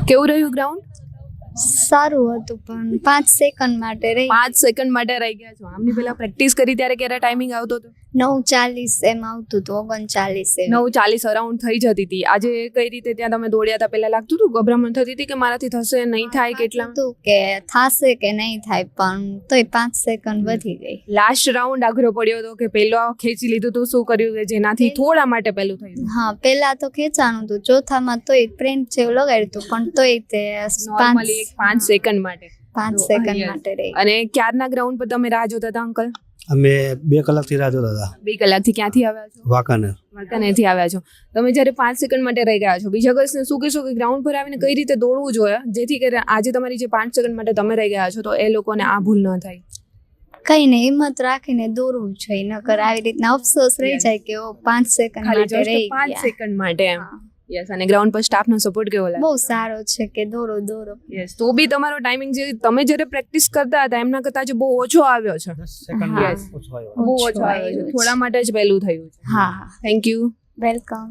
કેવું રહ્યું ગ્રાઉન્ડ? સારું હતું પણ 5 સેકન્ડ માટે રહી 5 સેકન્ડ માટે રહી ગયા છો. આમની પહેલા પ્રેક્ટિસ કરી ત્યારે ક્યારે ટાઈમિંગ આવતો હતો? 9:40 એમ આવતું હતું 39 એમ 9:40 અરાઉન્ડ થઈ જતી હતી. આજે કઈ રીતે ત્યાં તમે દોડ્યા હતા? પહેલા લાગતું હતું ગભરામણ થતી હતી કે મારાથી થશે નહીં થાય? કેટલા હતું કે થશે કે નહીં થાય પણ તોય 5 સેકન્ડ વધી ગઈ. લાસ્ટ રાઉન્ડ આઘરો પડ્યો હતો કે પહેલો ખેંચી લીધું હતું? શું કર્યું કે જેનાથી થોડા માટે પહેલું થયું? હા પહેલા તો ખેંચાણું હતું, ચોથામાં તોય પ્રિન્ટ જેવું લગાડ્યું હતું પણ તોય તે નોર્મલી 5 સેકન્ડ માટે 5 સેકન્ડ માટે રહી. અને ક્યારના ગ્રાઉન્ડ પર તમે રાહ જોતા હતા અંકલ? અમે 2 કલાકથી રાહ જોતા હતા. 2 કલાકથી ક્યાંથી આવ્યા છો? વાંકાનેર. વાંકાનેરથી આવ્યા છો. તમે જ્યારે 5 સેકન્ડ માટે રહી ગયા છો, બીજા કોઈને શું કહેશો કે ગ્રાઉન્ડ પર આવીને કઈ રીતે દોડવું જોઈએ જેથી કરીને આજે તમારી જે 5 સેકન્ડ માટે તમે રહી ગયા છો તો એ લોકોને આ ભૂલ ન થાય? કઈ ને હિંમત રાખીને દોડવું જોઈએ, નકર આવી રીતના અફસોસ રહી જાય કે 5 સેકન્ડ માટે રહી 5 ગયા. સેકન્ડ માટે એમ. યસ. અને ગ્રાઉન્ડ પર સ્ટાફનો સપોર્ટ કેવો લાગે? બહુ સારો છે કે દોડો. યસ. તો બી તમારો ટાઈમિંગ જે તમે જ્યારે પ્રેક્ટિસ કરતા હતા એમના કરતાં આજે બહુ ઓછો આવ્યો છે. 10 સેકન્ડ હા. ઓછો આવ્યો. બહુ ઓછો આવ્યો છે. થોડા માટે જ પહેલું થયું છે. હા થેન્ક યુ. વેલકમ.